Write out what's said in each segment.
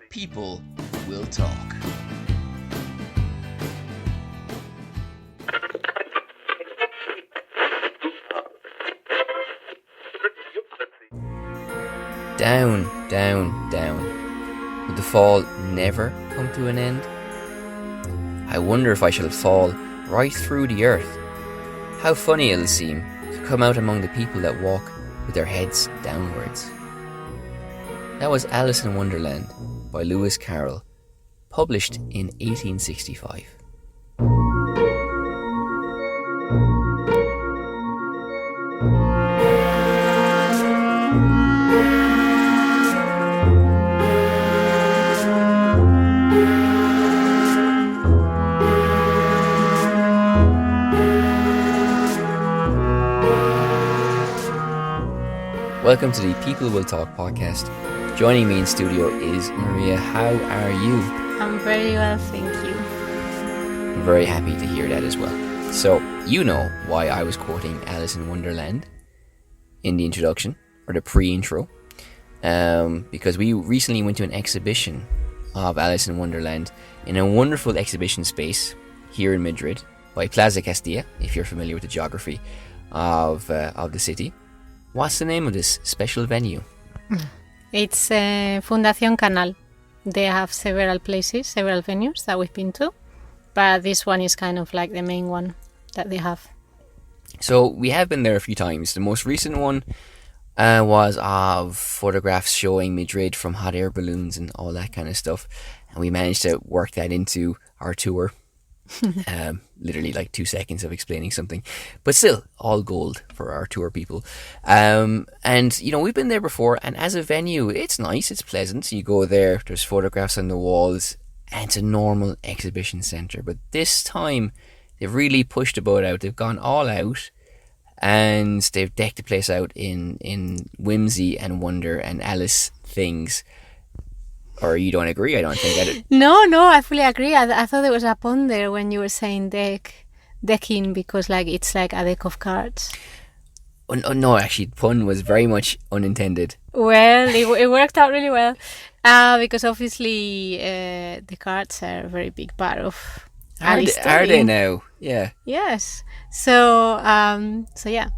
People will talk. Down, down, down. Would the fall never come to an end? I wonder if I shall fall right through the earth. How funny it'll seem to come out among the people that walk with their heads downwards. That was Alice in Wonderland by Lewis Carroll, published in 1865. Welcome to the People Will Talk podcast. Joining me in studio is Maria. How are you? I'm very well, thank you. I'm very happy to hear that as well. So, you know why I was quoting Alice in Wonderland in the introduction, or the pre-intro, because we recently went to an exhibition of Alice in Wonderland in a wonderful exhibition space here in Madrid by Plaza Castilla, if you're familiar with the geography of the city. What's the name of this special venue? It's Fundación Canal. They have several places, several venues that we've been to, but this one is kind of like the main one that they have. So we have been there a few times. The most recent one was of photographs showing Madrid from hot air balloons and all that kind of stuff, and we managed to work that into our tour. Literally like 2 seconds of explaining something, but still all gold for our tour people. And you know, we've been there before, and as a venue it's nice, it's pleasant. You go there, there's photographs on the walls, and it's a normal exhibition centre. But this time they've really pushed the boat out. They've gone all out, and they've decked the place out in whimsy and wonder and Alice things. Or you don't agree? I don't think that. No, I fully agree. I thought there was a pun there when you were saying decking, because like it's like a deck of cards. Oh, no, actually, pun was very much unintended. Well, it worked out really well, because obviously the cards are a very big part of Alice's story. Are they now? Yeah. Yes. So yeah.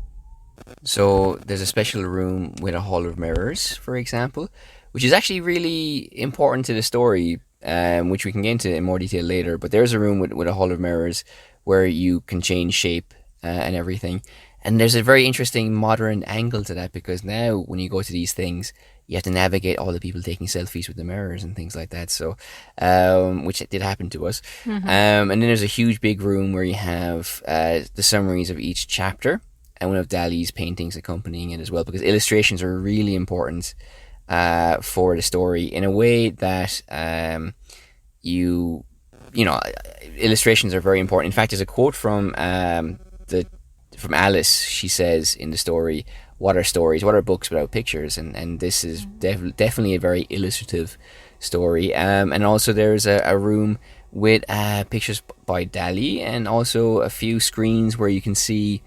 So there's a special room with a hall of mirrors, for example, which is actually really important to the story, which we can get into in more detail later. But there's a room with a hall of mirrors where you can change shape and everything. And there's a very interesting modern angle to that, because now when you go to these things, you have to navigate all the people taking selfies with the mirrors and things like that. So, which did happen to us. Mm-hmm. And then there's a huge big room where you have the summaries of each chapter, and one of Dalí's paintings accompanying it as well, because illustrations are really important for the story in a way that you know, illustrations are very important. In fact, there's a quote from Alice. She says in the story, "What are stories? What are books without pictures?" And this is definitely a very illustrative story. And also there's a room with pictures by Dalí, and also a few screens where you can see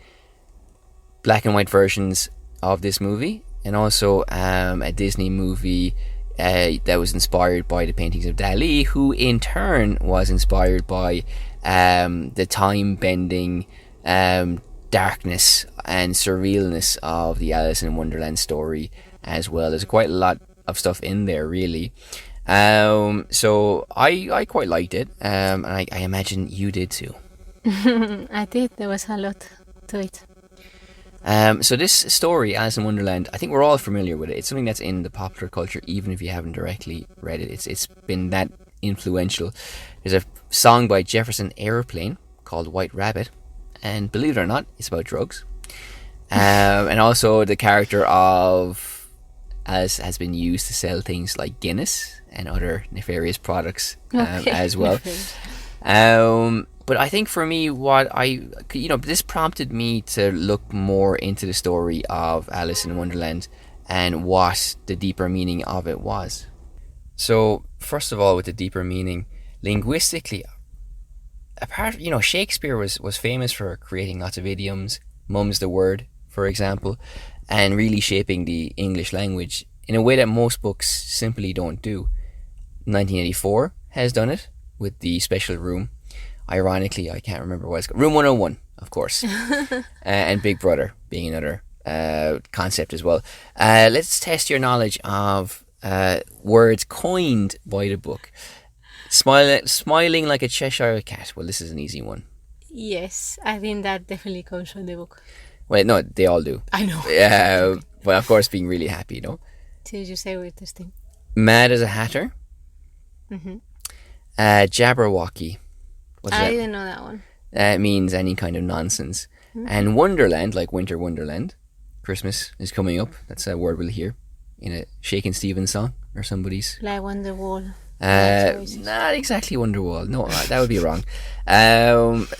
black and white versions of this movie, and also a Disney movie that was inspired by the paintings of Dalí, who in turn was inspired by the time-bending darkness and surrealness of the Alice in Wonderland story as well. There's quite a lot of stuff in there, really. So I quite liked it, and I imagine you did too. I did. There was a lot to it. So this story, Alice in Wonderland, I think we're all familiar with it. It's something that's in the popular culture, even if you haven't directly read it. It's been that influential. There's a song by Jefferson Airplane called White Rabbit, and believe it or not, it's about drugs. And also the character of Alice has been used to sell things like Guinness and other nefarious products as well. But I think for me, this prompted me to look more into the story of Alice in Wonderland and what the deeper meaning of it was. So, first of all, with the deeper meaning, linguistically, Shakespeare was famous for creating lots of idioms, mum's the word, for example, and really shaping the English language in a way that most books simply don't do. 1984 has done it with the special room. Ironically, I can't remember what it's called. Room 101, of course. And Big Brother being another concept as well. Let's test your knowledge of words coined by the book. Smiling like a Cheshire cat. Well, this is an easy one. Yes, I think that definitely comes from the book. Well, no, they all do. I know. But of course, being really happy, you know. Did you say we're testing? Mad as a Hatter. Mm-hmm. Jabberwocky. What does I that? didn't know that one. It means any kind of nonsense. Mm-hmm. And Wonderland, like Winter Wonderland. Christmas is coming up. That's a word we'll hear in a Shakin' Stevens song or somebody's. Like Wonderwall. Not exactly Wonderwall. No, that would be wrong.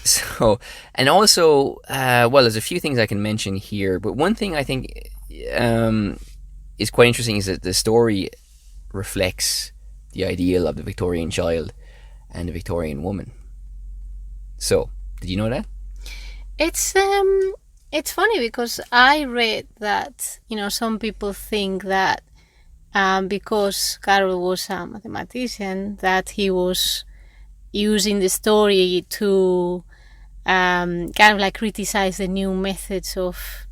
So, and also, well, there's a few things I can mention here, but one thing I think is quite interesting is that the story reflects the ideal of the Victorian child and the Victorian woman. So, did you know that? It's funny because I read that, some people think that because Carroll was a mathematician, that he was using the story to kind of like criticize the new methods of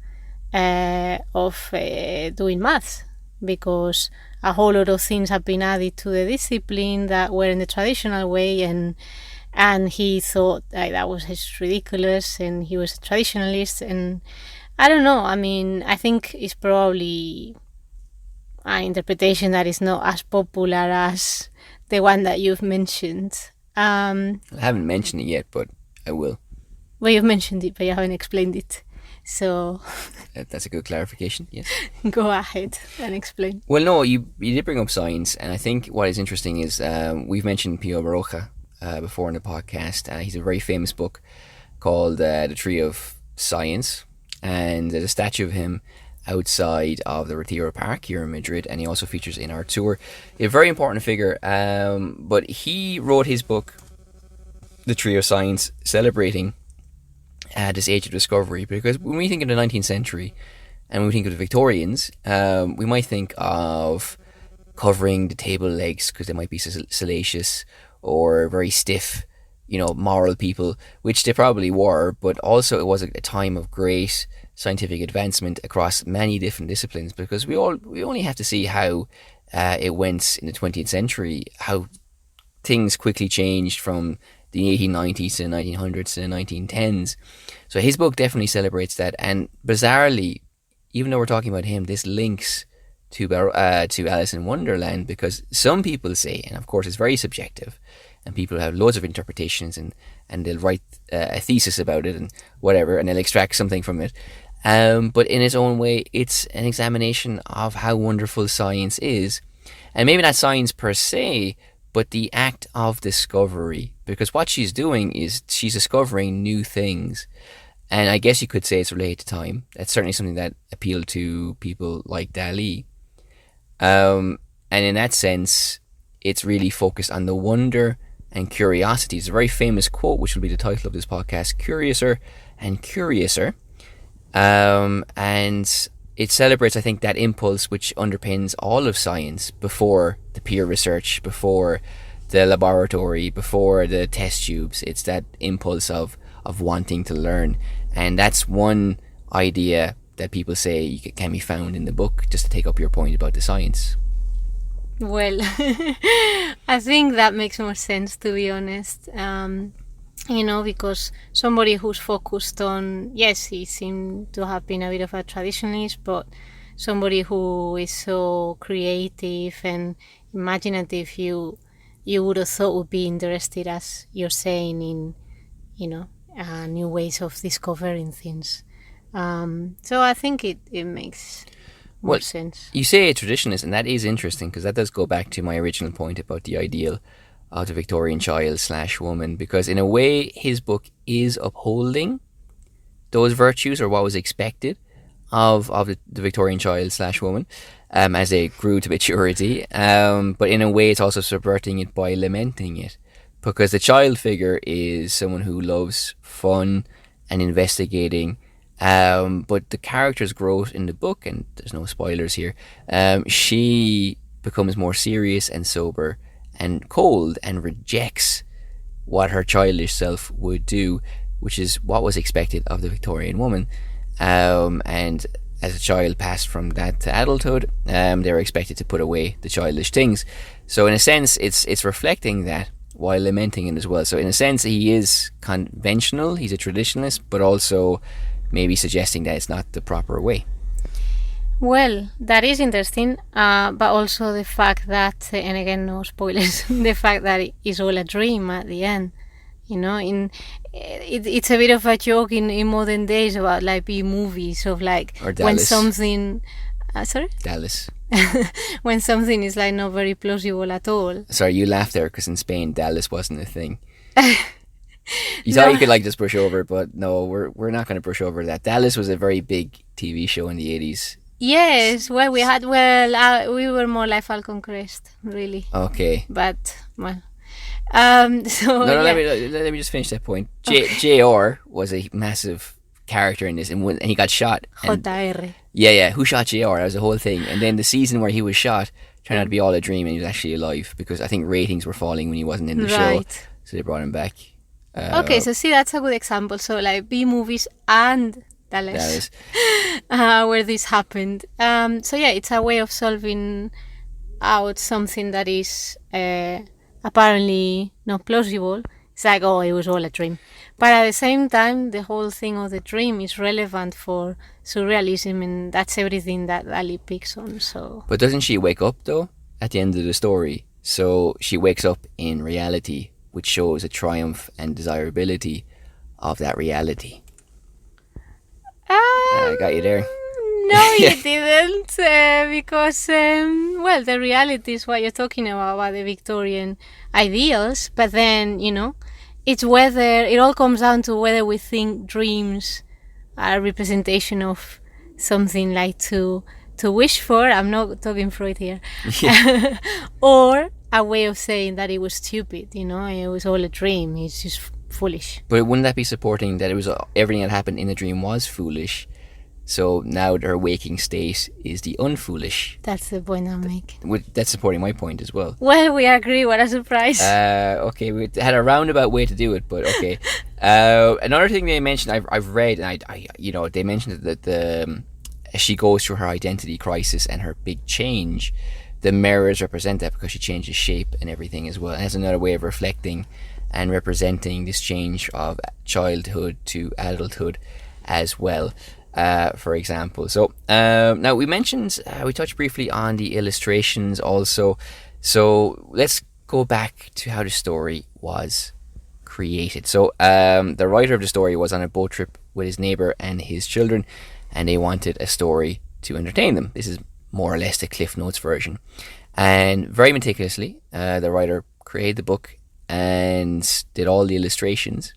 doing maths, because a whole lot of things have been added to the discipline that were in the traditional way, and he thought that was just ridiculous, and he was a traditionalist, and I don't know. I mean, I think it's probably an interpretation that is not as popular as the one that you've mentioned. I haven't mentioned it yet, but I will. Well, you've mentioned it, but you haven't explained it. So that's a good clarification, yes. Go ahead and explain. Well, no, you did bring up science, and I think what is interesting is we've mentioned Pio Baroja before in the podcast. He's a very famous book called The Tree of Science, and there's a statue of him outside of the Retiro Park here in Madrid, and he also features in our tour. A very important figure, but he wrote his book, The Tree of Science, celebrating this age of discovery, because when we think of the 19th century and when we think of the Victorians, we might think of covering the table legs because they might be salacious or very stiff, moral people, which they probably were, but also it was a time of great scientific advancement across many different disciplines, because we only have to see how it went in the 20th century, how things quickly changed from the 1890s to the 1900s to the 1910s. So his book definitely celebrates that, and bizarrely, even though we're talking about him, this links to Alice in Wonderland, because some people say, and of course it's very subjective, and people have loads of interpretations, and they'll write a thesis about it and whatever, and they'll extract something from it. But in its own way, it's an examination of how wonderful science is, and maybe not science per se, but the act of discovery, because what she's doing is she's discovering new things. And I guess you could say it's related to time. That's certainly something that appealed to people like Dalí. And in that sense, it's really focused on the wonder and curiosity. It's a very famous quote, which will be the title of this podcast, Curiouser and Curiouser. And it celebrates, I think, that impulse which underpins all of science, before the peer research, before the laboratory, before the test tubes. It's that impulse of wanting to learn. And that's one idea that people say can be found in the book, just to take up your point about the science. Well, I think that makes more sense, to be honest. Because somebody who's focused on, yes, he seemed to have been a bit of a traditionalist, but somebody who is so creative and imaginative, you would have thought would be interested, as you're saying, in, new ways of discovering things. So I think it makes more sense. You say a traditionalist, and that is interesting, because that does go back to my original point about the ideal of the Victorian child / woman, because in a way his book is upholding those virtues, or what was expected of the Victorian child / woman as they grew to maturity, but in a way it's also subverting it by lamenting it, because the child figure is someone who loves fun and investigating, but the character's growth in the book, and there's no spoilers here, she becomes more serious and sober and cold and rejects what her childish self would do, which is what was expected of the Victorian woman. And as a child passed from that to adulthood, they were expected to put away the childish things. So in a sense, it's reflecting that while lamenting it as well. So in a sense, he is conventional, he's a traditionalist, but also maybe suggesting that it's not the proper way. Well, that is interesting, but also the fact that, and again, no spoilers, the fact that it is all a dream at the end. You know, it's a bit of a joke in modern days about like B movies of like Or when Dallas. something, sorry, Dallas. when something is like not very plausible at all. Sorry, you laughed there because in Spain, Dallas wasn't a thing. You thought you could like just brush over it, but no, we're not going to brush over that. Dallas was a very big TV show in the 80s. Yes, well, we were more like Falcon Crest, really. Okay. But, well. So, No, yeah. let me just finish that point. JR was a massive character in this, and he got shot. And, JR. yeah, who shot JR? That was the whole thing. And then the season where he was shot turned out to be all a dream, and he was actually alive, because I think ratings were falling when he wasn't in the show. Right. So they brought him back. Okay, so see, that's a good example. So, like, B movies and Dallas. Where this happened. So yeah, it's a way of solving out something that is apparently not plausible. It's like, oh, it was all a dream. But at the same time, the whole thing of the dream is relevant for surrealism, and that's everything that Dalí picks on. So, But doesn't she wake up, though, at the end of the story? So she wakes up in reality, which shows a triumph and desirability of that reality. I got you there. No, you didn't, because, well, the reality is what you're talking about the Victorian ideals, but then, you know, it's whether, it all comes down to whether we think dreams are a representation of something like to wish for, I'm not talking Freud here, or a way of saying that it was stupid, you know, it was all a dream, it's just foolish. But wouldn't that be supporting that it was everything that happened in the dream was foolish? So now her waking state is the unfoolish. That's the point I'm making. That's supporting my point as well. Well, we agree. What a surprise. Okay, we had a roundabout way to do it, but okay. Another thing they mentioned, I've read, and I you know, they mentioned that as she goes through her identity crisis and her big change, the mirrors represent that because she changes shape and everything as well. And that's another way of reflecting and representing this change of childhood to adulthood as well. For example. So now we mentioned, we touched briefly on the illustrations also. So let's go back to how the story was created. So the writer of the story was on a boat trip with his neighbour and his children, and they wanted a story to entertain them. This is more or less the Cliff Notes version. And very meticulously, the writer created the book and did all the illustrations.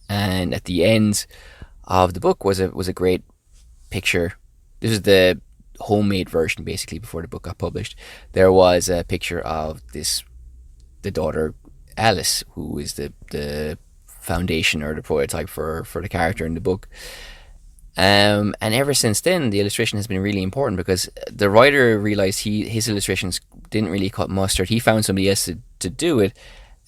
And at the end of the book was a great picture. This is the homemade version, basically, before the book got published. There was a picture of the daughter Alice, who is the foundation or the prototype for the character in the book. And ever since then, the illustration has been really important because the writer realized his illustrations didn't really cut mustard. He found somebody else to do it,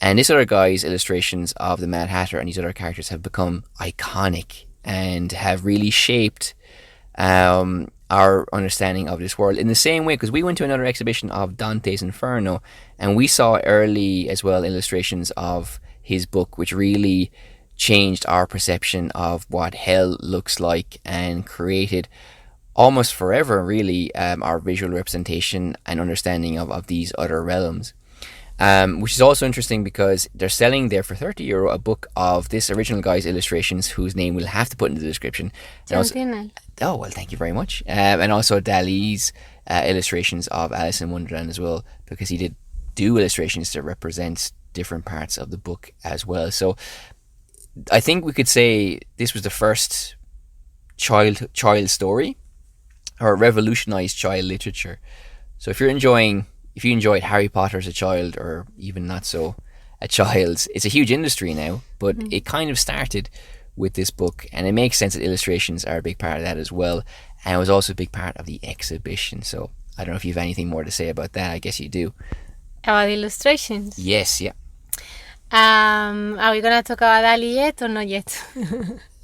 and this other guy's illustrations of the Mad Hatter and these other characters have become iconic and have really shaped our understanding of this world in the same way, because we went to another exhibition of Dante's Inferno and we saw early as well illustrations of his book, which really changed our perception of what hell looks like and created almost forever really our visual representation and understanding of these other realms. Which is also interesting because they're selling there for €30 a book of this original guy's illustrations, whose name we'll have to put in the description. Oh, well, thank you very much. And also Dalí's illustrations of Alice in Wonderland as well, because he did do illustrations that represent different parts of the book as well. So I think we could say this was the first child story, or revolutionized child literature. So if you enjoyed Harry Potter as a child, or even not so a child, it's a huge industry now, but it kind of started with this book, and it makes sense that illustrations are a big part of that as well, and it was also a big part of the exhibition. So I don't know if you have anything more to say about that. I guess you do. About illustrations. Yes, yeah. Are we gonna talk about Dalí yet or not yet?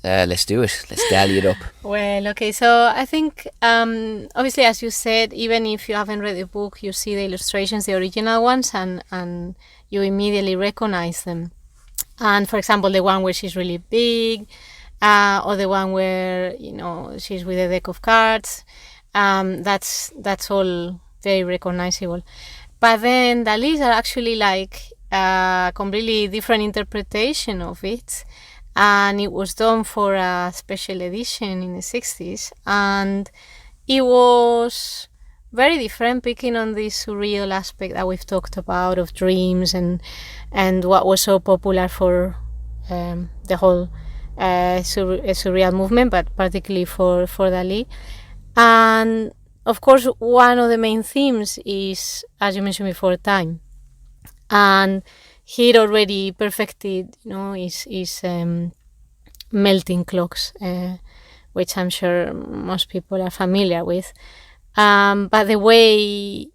Let's do it. Let's dally it up. Well, okay, so I think, obviously, as you said, even if you haven't read the book, you see the illustrations, the original ones, and you immediately recognize them. And for example, the one where she's really big, or the one where, she's with a deck of cards, that's all very recognizable. But then Dalí's are actually like a completely different interpretation of it. And it was done for a special edition in the 60s. And it was very different, picking on this surreal aspect that we've talked about of dreams and what was so popular for the whole surreal movement, but particularly for Dalí. And of course, one of the main themes is, as you mentioned before, time. And he'd already perfected, his melting clocks, which I'm sure most people are familiar with. But the way,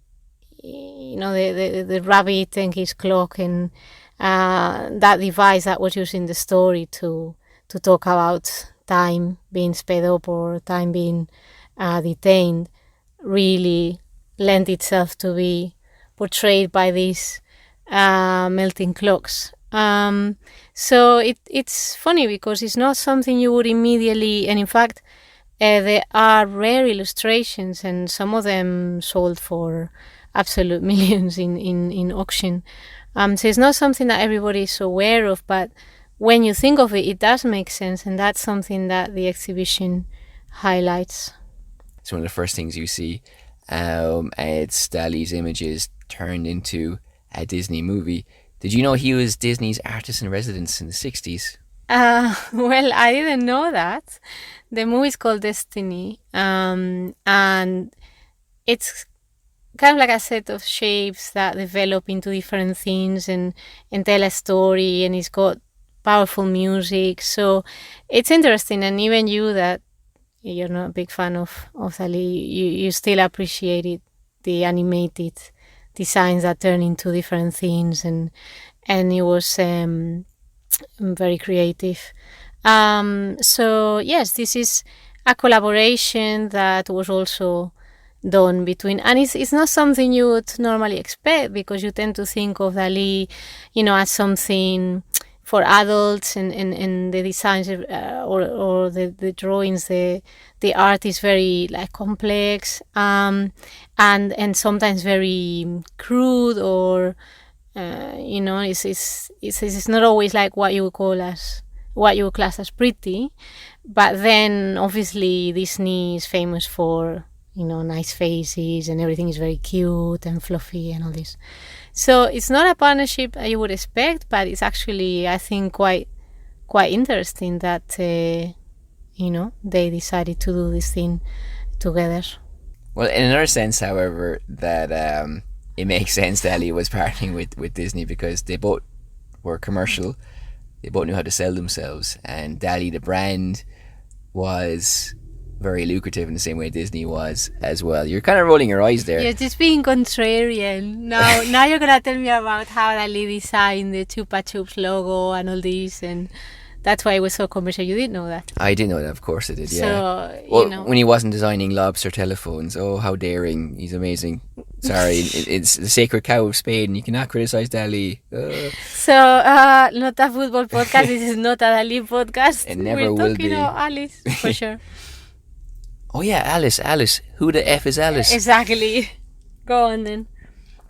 the rabbit and his clock, and that device that was used in the story to talk about time being sped up or time being detained, really lent itself to be portrayed by these melting clocks. So it's funny because it's not something you would immediately, and in fact, there are rare illustrations, and some of them sold for absolute millions in auction. So it's not something that everybody is aware of, but when you think of it, it does make sense, and that's something that the exhibition highlights. It's one of the first things you see. It's Dalí's images turned into a Disney movie. Did you know he was Disney's artist in residence in the 60s? Well, I didn't know that. The movie is called Destiny, and it's kind of like a set of shapes that develop into different things and tell a story, and it's got powerful music. So it's interesting, and even you that you're not a big fan of Dalí, you still appreciated the animated designs that turn into different things, and it was very creative. So yes, this is a collaboration that was also done between, and it's not something you would normally expect, because you tend to think of Dalí, as something for adults, and the designs or the drawings, the art is very like complex, and sometimes very crude, or it's not always like what you would class as pretty. But then obviously Disney is famous for nice faces, and everything is very cute and fluffy and all this. So it's not a partnership you would expect, but it's actually, I think, quite interesting that they decided to do this thing together. Well, in another sense, however, that it makes sense that Dalí was partnering with Disney, because they both were commercial. They both knew how to sell themselves, and Dalí, the brand, was very lucrative in the same way Disney was as well. You're kind of rolling your eyes there. You're just being contrarian. Now you're gonna tell me about how Dalí designed the Chupa Chups logo and all this, and that's why it was so commercial. You didn't know that? I didn't know that. Of course I did, yeah. So, when he wasn't designing lobster telephones, oh, how daring. He's amazing. Sorry, it's the sacred cow of Spain. You cannot criticize Dalí. So, not a football podcast. This is not a Dalí podcast. It never will be. We're talking about Alice, for sure. Oh yeah, Alice. Who the F is Alice? Exactly. Go on then.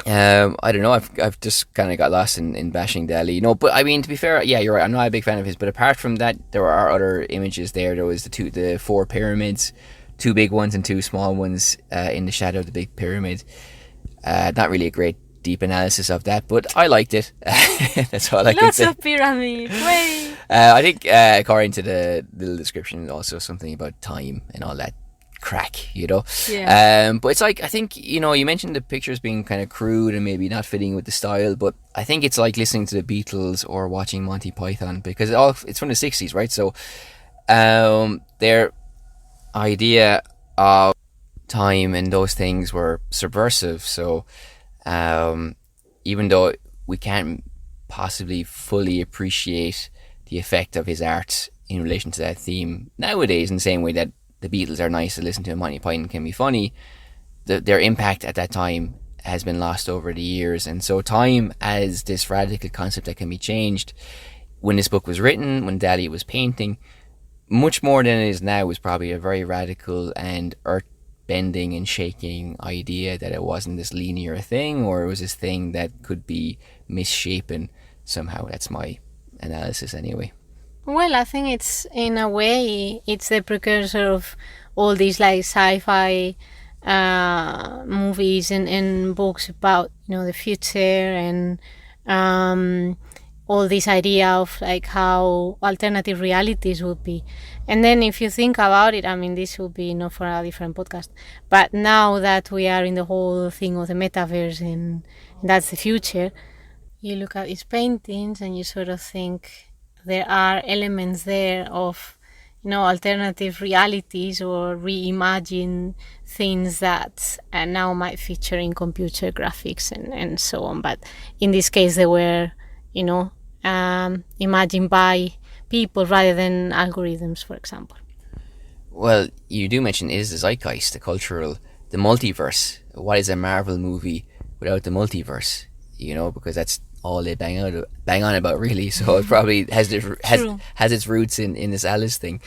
I don't know. I've just kind of got lost in bashing Dalí. No, but I mean, to be fair, yeah, you're right. I'm not a big fan of his. But apart from that, there are other images there. There was the 4 pyramids, 2 big ones and 2 small ones in the shadow of the big pyramid. Not really a great deep analysis of that, but I liked it. That's all I can say. Lots of pyramids. Way. I think according to the little description, also something about time and all that crack, Yeah. But it's like, I think, you mentioned the pictures being kind of crude and maybe not fitting with the style, but I think it's like listening to the Beatles or watching Monty Python, because it's from the 60s, right? So their idea of time and those things were subversive. So even though we can't possibly fully appreciate the effect of his art in relation to that theme nowadays, in the same way that the Beatles are nice to listen to and Monty Python can be funny, their impact at that time has been lost over the years. And so time as this radical concept that can be changed, when this book was written, when Dalí was painting, much more than it is now, was probably a very radical and earth-bending and shaking idea that it wasn't this linear thing, or it was this thing that could be misshapen somehow. That's my analysis anyway. Well, I think it's, in a way, it's the precursor of all these like sci-fi movies and books about, you know, the future, and all this idea of like how alternative realities would be. And then if you think about it, I mean, this would be not for a different podcast, but now that we are in the whole thing of the metaverse and that's the future, you look at his paintings and you sort of think there are elements there of, you know, alternative realities or reimagine things that now might feature in computer graphics and so on. But in this case, they were, you know, imagined by people rather than algorithms, for example. Well, you do mention, is the zeitgeist, the multiverse. What is a Marvel movie without the multiverse? You know, because that's all they bang on about, really. So it probably has its roots in this Alice thing.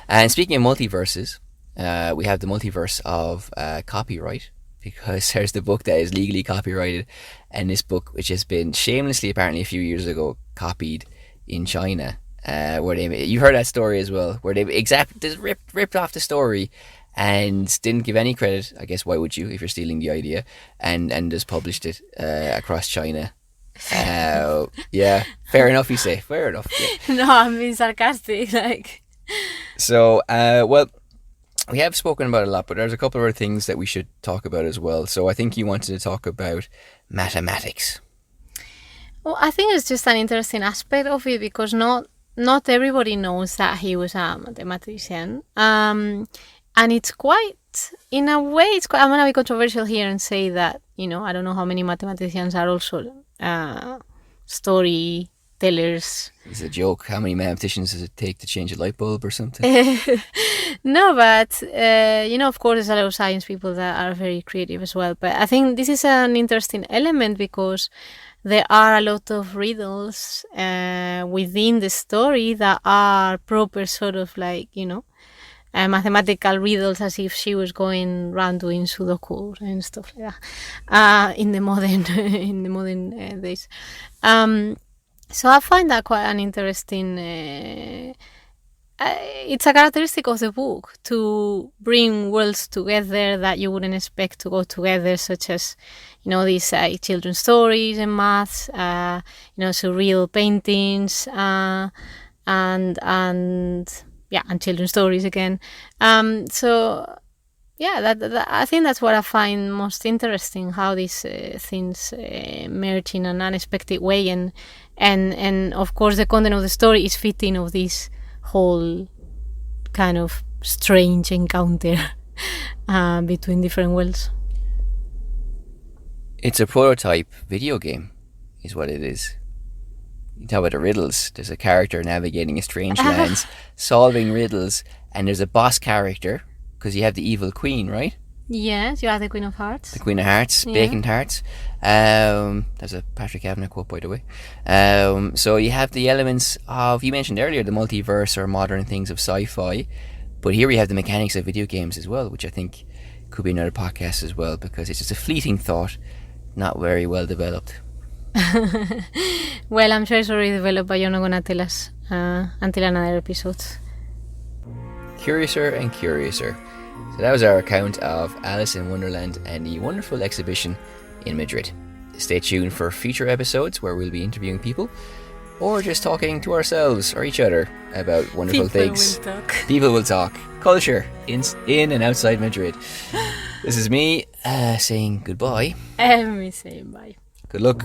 And speaking of multiverses, we have the multiverse of copyright, because there's the book that is legally copyrighted, and this book, which has been shamelessly, apparently a few years ago, copied in China, where you heard that story as well, where they just ripped off the story and didn't give any credit. I guess why would you if you're stealing the idea, and just published it across China. Yeah, fair enough, you say. Fair enough. Yeah. No, I'm being sarcastic. Like, so well, we have spoken about it a lot, but there's a couple of other things that we should talk about as well. So I think you wanted to talk about mathematics. well, I think it's just an interesting aspect of it, because not everybody knows that he was a mathematician. And it's quite, in a way, I'm going to be controversial here and say that, you know, I don't know how many mathematicians are also storytellers. It's a joke. How many mathematicians does it take to change a light bulb or something? No, but, you know, of course, there's a lot of science people that are very creative as well. But I think this is an interesting element, because there are a lot of riddles within the story that are proper sort of like, you know, mathematical riddles, as if she was going around doing Sudoku and stuff like that in the modern days. So I find that quite an interesting. It's a characteristic of the book to bring worlds together that you wouldn't expect to go together, such as, you know, these children's stories and maths, you know, surreal paintings, and children's stories again. So yeah, that I think that's what I find most interesting, how these things merge in an unexpected way, and of course the content of the story is fitting of this whole kind of strange encounter between different worlds. It's a prototype video game, is what it is. You talk about the riddles. There's a character navigating a strange lands, solving riddles, and there's a boss character, because you have the evil queen, right? Yes, you are the Queen of Hearts. The Queen of Hearts, yeah. Baking tarts. That's a Patrick Kavanagh quote, by the way. So you have the elements of, you mentioned earlier, the multiverse or modern things of sci-fi, but here we have the mechanics of video games as well, which I think could be another podcast as well, because it's just a fleeting thought, not very well developed. Well, I'm sure it's already developed, but you're not going to tell us until another episode. Curiouser and curiouser. So that was our account of Alice in Wonderland and the wonderful exhibition in Madrid. Stay tuned for future episodes where we'll be interviewing people, or just talking to ourselves or each other about wonderful things. People will talk. Culture in and outside Madrid. This is me saying goodbye. And me saying bye. Good luck.